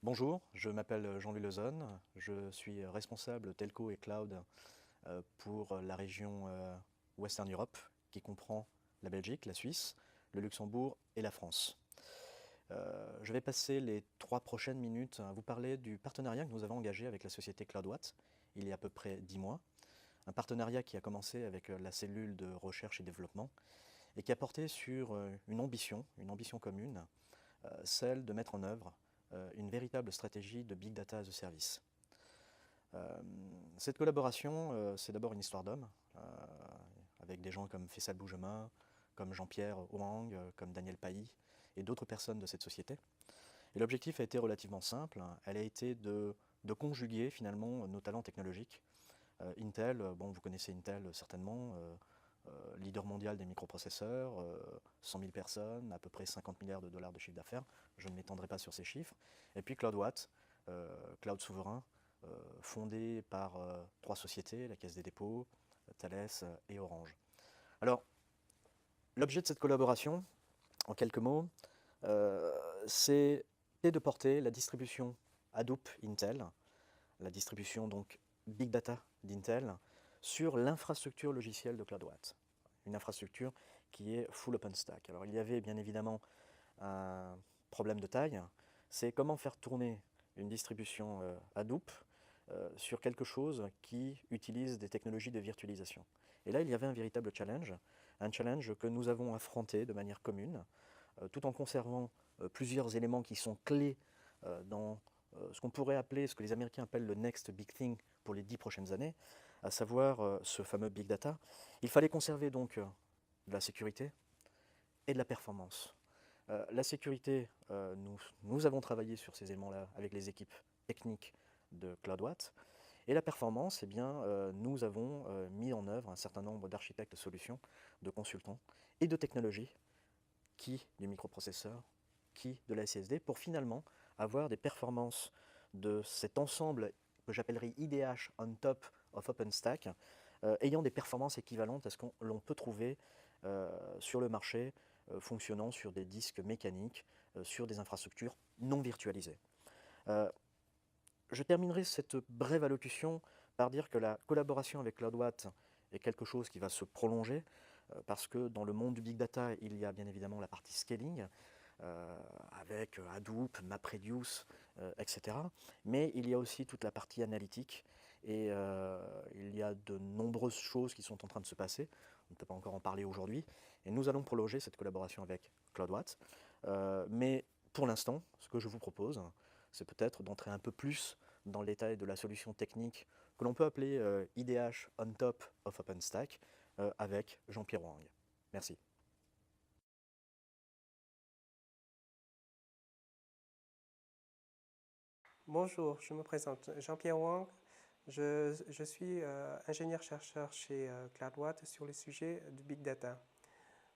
Bonjour, je m'appelle Jean-Louis Lezonne, je suis responsable telco et cloud pour la région Western Europe qui comprend la Belgique, la Suisse, le Luxembourg et la France. Je vais passer les 3 prochaines minutes à vous parler du partenariat que nous avons engagé avec la société CloudWatt il y a à peu près 10 mois. Un partenariat qui a commencé avec la cellule de recherche et développement et qui a porté sur une ambition commune, celle de mettre en œuvre une véritable stratégie de Big Data as a Service. Cette collaboration, c'est d'abord une histoire d'homme, avec des gens comme Faisal Boujema, comme Jean-Pierre Hoang, comme Daniel Pailly et d'autres personnes de cette société. Et l'objectif a été relativement simple, elle a été de conjuguer finalement nos talents technologiques. Intel, bon, vous connaissez Intel certainement, leader mondial des microprocesseurs, 100 000 personnes, à peu près 50 milliards de dollars de chiffre d'affaires. Je ne m'étendrai pas sur ces chiffres. Et puis CloudWatt, cloud souverain, fondé par 3 sociétés, la Caisse des dépôts, Thales et Orange. Alors, l'objet de cette collaboration, en quelques mots, c'est de porter la distribution Hadoop Intel, la distribution donc Big Data d'Intel, sur l'infrastructure logicielle de CloudWatt. Une infrastructure qui est full OpenStack. Alors il y avait bien évidemment un problème de taille, c'est comment faire tourner une distribution Hadoop sur quelque chose qui utilise des technologies de virtualisation. Et là, il y avait un véritable challenge, un challenge que nous avons affronté de manière commune, tout en conservant plusieurs éléments qui sont clés dans ce qu'on pourrait appeler, ce que les Américains appellent le next big thing pour les 10 prochaines années, à savoir ce fameux big data. Il fallait conserver donc de la sécurité et de la performance. La sécurité, nous avons travaillé sur ces éléments-là avec les équipes techniques de CloudWatt. Et la performance, eh bien, nous avons mis en œuvre un certain nombre d'architectes de solutions, de consultants et de technologies, qui du microprocesseur, qui de la SSD, pour finalement avoir des performances de cet ensemble que j'appellerais IDH on top of OpenStack, ayant des performances équivalentes à ce que l'on peut trouver sur le marché, fonctionnant sur des disques mécaniques, sur des infrastructures non virtualisées. Je terminerai cette brève allocution par dire que la collaboration avec CloudWatt est quelque chose qui va se prolonger, parce que dans le monde du big data, il y a bien évidemment la partie scaling, avec Hadoop, MapReduce, etc. Mais il y a aussi toute la partie analytique, et il y a de nombreuses choses qui sont en train de se passer. On ne peut pas encore en parler aujourd'hui, et nous allons prolonger cette collaboration avec CloudWatt. Mais pour l'instant, ce que je vous propose, c'est peut-être d'entrer un peu plus dans le détail de la solution technique que l'on peut appeler IDH on top of OpenStack avec Jean-Pierre Hoang. Merci. Bonjour, je me présente. Jean-Pierre Wang, je suis ingénieur-chercheur chez CloudWatt sur le sujet du Big Data.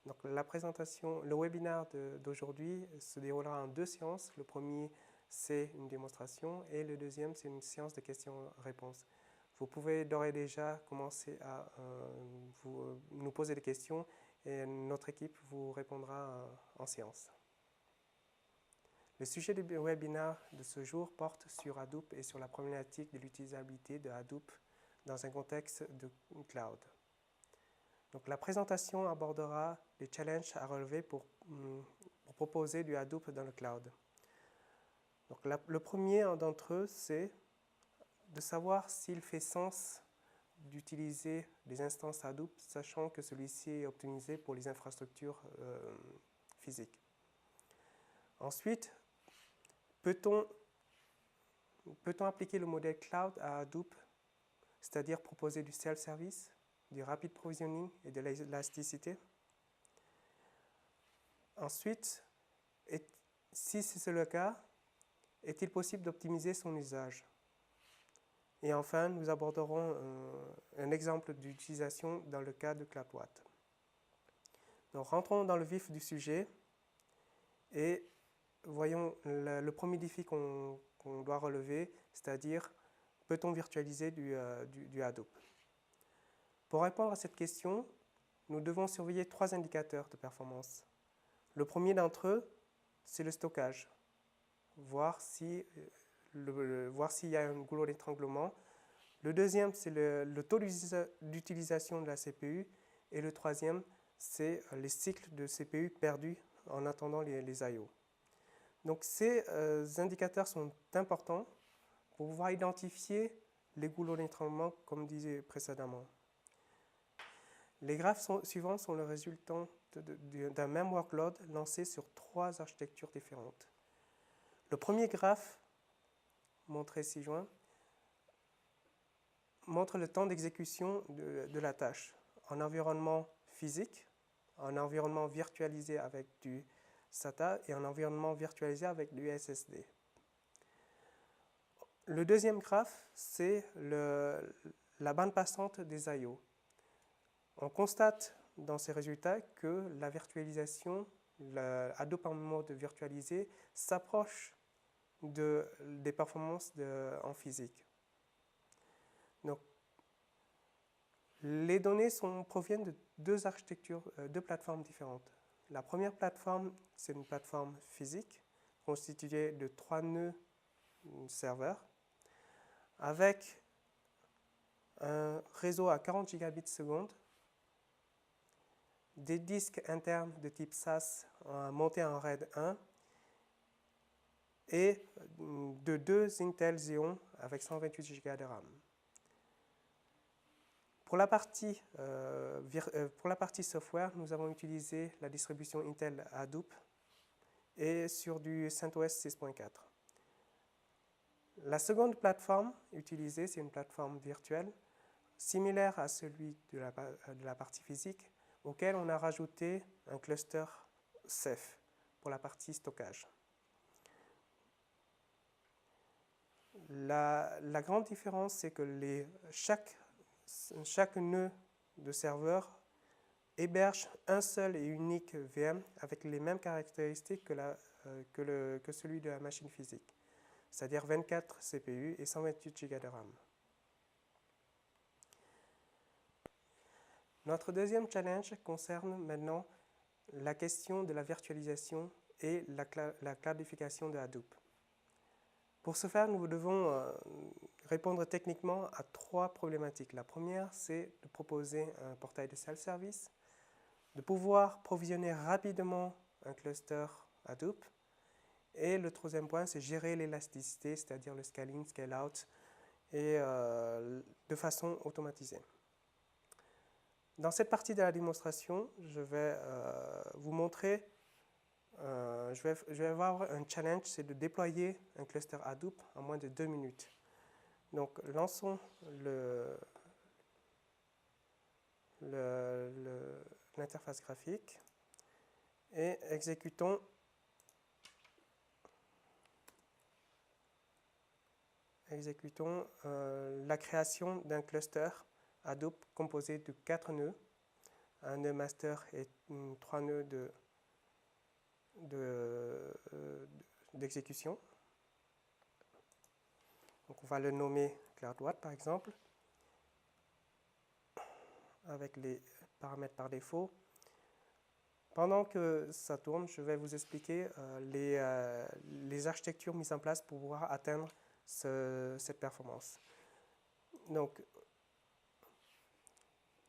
Donc, la présentation, le webinaire d'aujourd'hui se déroulera en 2 séances. Le premier, c'est une démonstration et le deuxième, c'est une séance de questions-réponses. Vous pouvez d'ores et déjà commencer à nous poser des questions et notre équipe vous répondra en séance. Le sujet du webinaire de ce jour porte sur Hadoop et sur la problématique de l'utilisabilité de Hadoop dans un contexte de cloud. Donc, la présentation abordera les challenges à relever pour proposer du Hadoop dans le cloud. Donc, le premier d'entre eux, c'est de savoir s'il fait sens d'utiliser des instances Hadoop, sachant que celui-ci est optimisé pour les infrastructures physiques. Ensuite, peut-on appliquer le modèle cloud à Hadoop, c'est-à-dire proposer du self-service, du rapid provisioning et de l'élasticité? Ensuite, si c'est le cas, est-il possible d'optimiser son usage? Et enfin, nous aborderons un exemple d'utilisation dans le cas de CloudWatt. Donc, rentrons dans le vif du sujet et voyons le premier défi qu'on doit relever, c'est-à-dire peut-on virtualiser du Hadoop? Pour répondre à cette question, nous devons surveiller 3 indicateurs de performance. Le premier d'entre eux, c'est le stockage. voir s'il y a un goulot d'étranglement. Le deuxième, c'est le taux d'utilisation de la CPU. Et le troisième, c'est les cycles de CPU perdus en attendant les I/O. Donc ces indicateurs sont importants pour pouvoir identifier les goulots d'étranglement, comme disait précédemment. Les graphes suivants sont le résultat d'un même workload lancé sur 3 architectures différentes. Le premier graphe, montré ci-joint, montre le temps d'exécution de la tâche en environnement physique, en environnement virtualisé avec du SATA et en environnement virtualisé avec du SSD. Le deuxième graphe, c'est la bande passante des I/O. On constate dans ces résultats que la virtualisation, Hadoop en mode virtualisé, s'approche des performances en physique. Donc, les données proviennent de deux plateformes différentes. La première plateforme, c'est une plateforme physique constituée de 3 nœuds serveurs avec un réseau à 40 gigabits seconde, des disques internes de type SAS montés en RAID 1 et de 2 Intel Xeon avec 128 Go de RAM. Pour la partie software, nous avons utilisé la distribution Intel Hadoop et sur du CentOS 6.4. La seconde plateforme utilisée, c'est une plateforme virtuelle, similaire à celui de la partie physique, auquel on a rajouté un cluster Ceph pour la partie stockage. La grande différence, c'est que chaque nœud de serveur héberge un seul et unique VM avec les mêmes caractéristiques que celui de la machine physique, c'est-à-dire 24 CPU et 128 Go de RAM. Notre deuxième challenge concerne maintenant la question de la virtualisation et la cloudification de Hadoop. Pour ce faire, nous devons répondre techniquement à 3 problématiques. La première, c'est de proposer un portail de self-service, de pouvoir provisionner rapidement un cluster Hadoop. Et le troisième point, c'est gérer l'élasticité, c'est-à-dire le scaling, scale-out, et de façon automatisée. Dans cette partie de la démonstration, je vais vous montrer, je vais avoir un challenge, c'est de déployer un cluster Hadoop en moins de 2 minutes. Donc, lançons l'interface graphique et exécutons la création d'un cluster Hadoop composé de 4 nœuds, un nœud master et 3 nœuds d'exécution. Donc on va le nommer CloudWatt par exemple, avec les paramètres par défaut. Pendant que ça tourne, je vais vous expliquer les architectures mises en place pour pouvoir atteindre cette performance. Donc,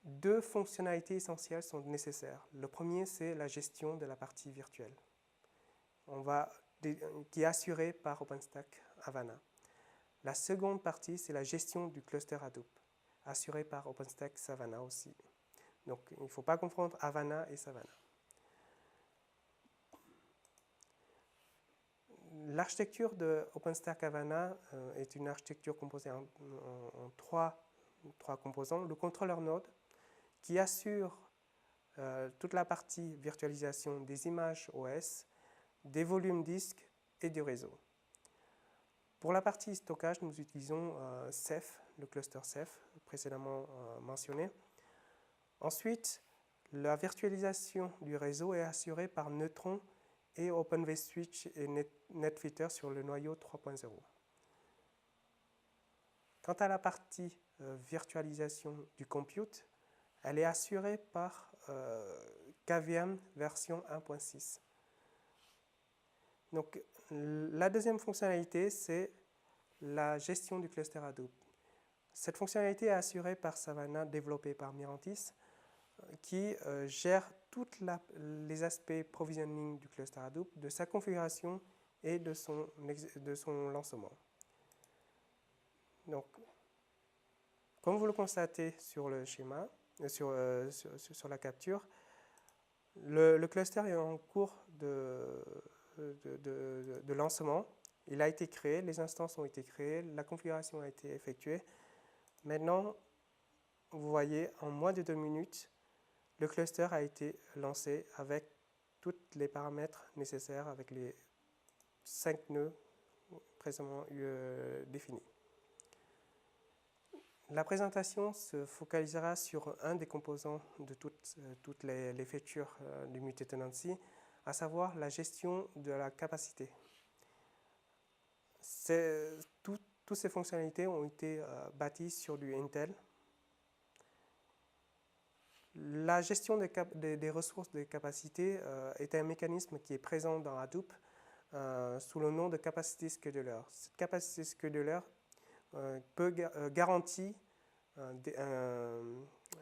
2 fonctionnalités essentielles sont nécessaires. Le premier, c'est la gestion de la partie virtuelle, qui est assurée par OpenStack Havana. La seconde partie, c'est la gestion du cluster Hadoop, assurée par OpenStack Savannah aussi. Donc, il ne faut pas confondre Havana et Savannah. L'architecture de OpenStack Havana est une architecture composée en 3 composants. Le contrôleur node, qui assure toute la partie virtualisation des images OS, des volumes disques et du réseau. Pour la partie stockage, nous utilisons Ceph, le cluster Ceph, précédemment mentionné. Ensuite, la virtualisation du réseau est assurée par Neutron et OpenVSwitch et NetFilter sur le noyau 3.0. Quant à la partie virtualisation du compute, elle est assurée par KVM version 1.6. Donc, la deuxième fonctionnalité, c'est la gestion du cluster Hadoop. Cette fonctionnalité est assurée par Savanna, développée par Mirantis, qui gère tous les aspects provisioning du cluster Hadoop, de sa configuration et de son lancement. Donc, comme vous le constatez sur le schéma, sur la capture, le cluster est en cours de lancement. Il a été créé, les instances ont été créées, la configuration a été effectuée. Maintenant, vous voyez, en moins de 2 minutes, le cluster a été lancé avec tous les paramètres nécessaires, avec les 5 nœuds précédemment définis. La présentation se focalisera sur un des composants de toutes les features du multi-tenancy, à savoir la gestion de la capacité. Toutes ces fonctionnalités ont été bâties sur du Intel. La gestion des ressources de capacité est un mécanisme qui est présent dans Hadoop sous le nom de capacity scheduler. Cette capacity scheduler garantit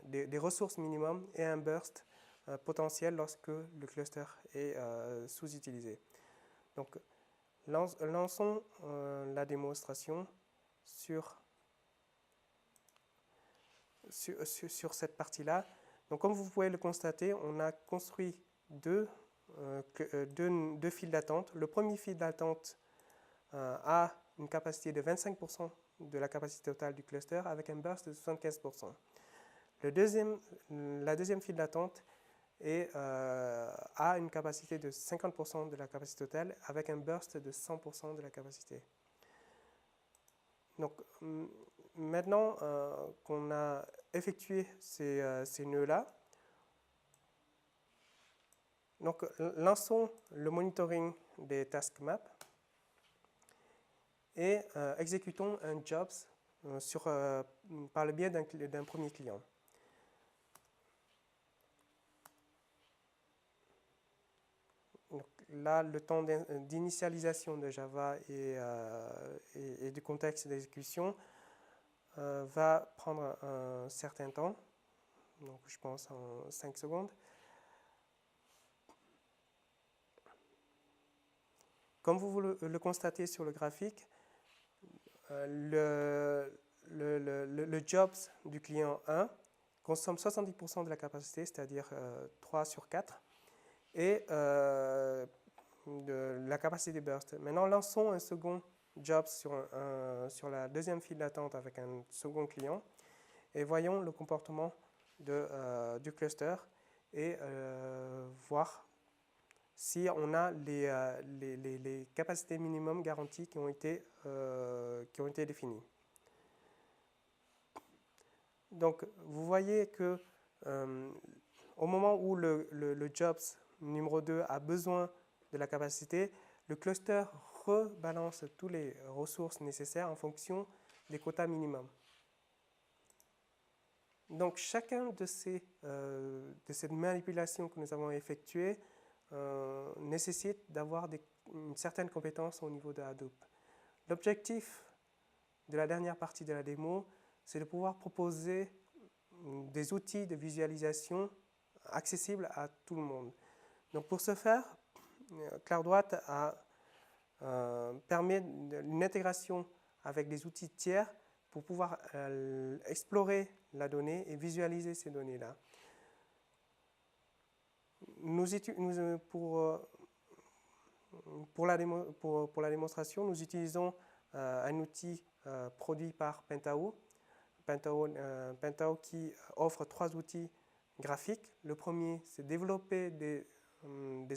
des ressources minimum et un burst potentiel lorsque le cluster est sous-utilisé. Donc, lançons la démonstration sur cette partie-là. Donc, comme vous pouvez le constater, on a construit deux files d'attente. Le premier fil d'attente a une capacité de 25% de la capacité totale du cluster avec un burst de 75%. La deuxième file d'attente a une capacité de 50% de la capacité totale avec un burst de 100% de la capacité. Donc, maintenant qu'on a effectué ces nœuds-là, donc lançons le monitoring des task maps et exécutons un jobs par le biais d'un premier client. Donc là, le temps d'initialisation de Java et du contexte d'exécution va prendre un certain temps, donc je pense en 5 secondes. Comme vous le constatez sur le graphique, le jobs du client 1 consomme 70% de la capacité, c'est-à-dire 3 sur 4, et de la capacité burst. Maintenant, lançons un second job sur la deuxième file d'attente avec un second client et voyons le comportement du cluster et voir si on a les capacités minimum garanties qui ont été définies. Donc, vous voyez que au moment où le jobs numéro 2 a besoin de la capacité, le cluster rebalance toutes les ressources nécessaires en fonction des quotas minimums. Donc, chacun de ces manipulations que nous avons effectuées nécessite d'avoir une certaine compétence au niveau de Hadoop. L'objectif de la dernière partie de la démo, c'est de pouvoir proposer des outils de visualisation accessibles à tout le monde. Donc pour ce faire, CloudWatt permet une intégration avec des outils tiers pour pouvoir explorer la donnée et visualiser ces données-là. Pour la démonstration, nous utilisons un outil produit par Pentao. Pentao qui offre 3 outils graphiques. Le premier, c'est développer des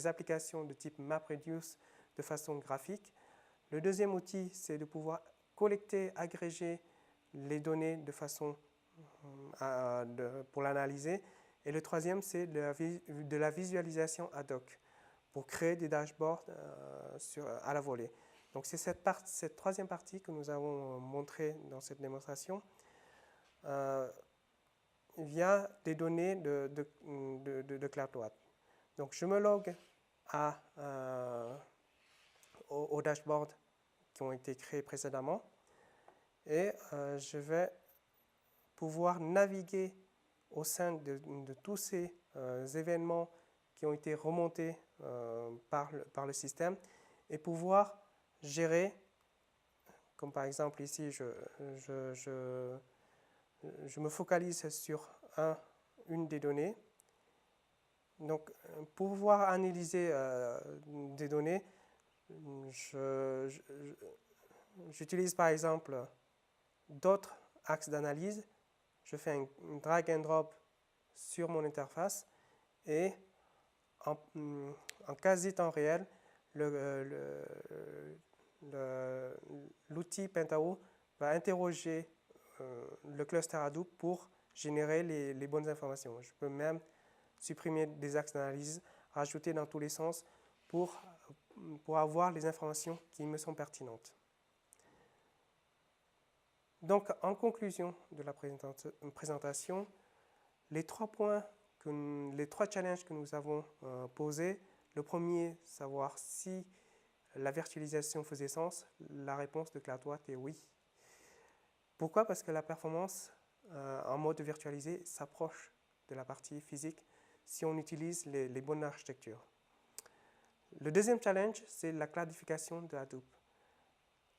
applications de type MapReduce de façon graphique. Le deuxième outil, c'est de pouvoir collecter, agréger les données de façon pour l'analyser. Et le troisième, c'est de la visualisation ad hoc pour créer des dashboards à la volée. Donc c'est cette troisième partie que nous avons montrée dans cette démonstration via des données de CloudWatt. Donc je me log à aux dashboards qui ont été créés précédemment. Et je vais pouvoir naviguer au sein de tous ces événements qui ont été remontés par le système et pouvoir gérer, comme par exemple ici, je me focalise sur une des données. Donc, pour pouvoir analyser des données, j'utilise par exemple d'autres axes d'analyse. Je fais un drag and drop sur mon interface et en quasi temps réel, l'outil Pentao va interroger le cluster Hadoop pour générer les bonnes informations. Je peux même supprimer des axes d'analyse, rajouter dans tous les sens pour avoir les informations qui me sont pertinentes. Donc, en conclusion de la présentation, les trois challenges que nous avons posés, le premier, savoir si la virtualisation faisait sens, la réponse de CloudWatt est oui. Pourquoi? Parce que la performance en mode virtualisé s'approche de la partie physique si on utilise les bonnes architectures. Le deuxième challenge, c'est la clarification de Hadoop.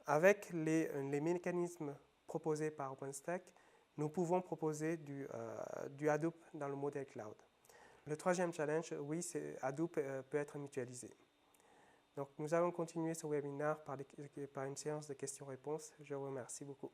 Avec les mécanismes proposés par OpenStack, nous pouvons proposer du Hadoop dans le modèle cloud. Le troisième challenge, oui, c'est Hadoop peut être mutualisé. Donc, nous allons continuer ce webinaire par une séance de questions-réponses. Je vous remercie beaucoup.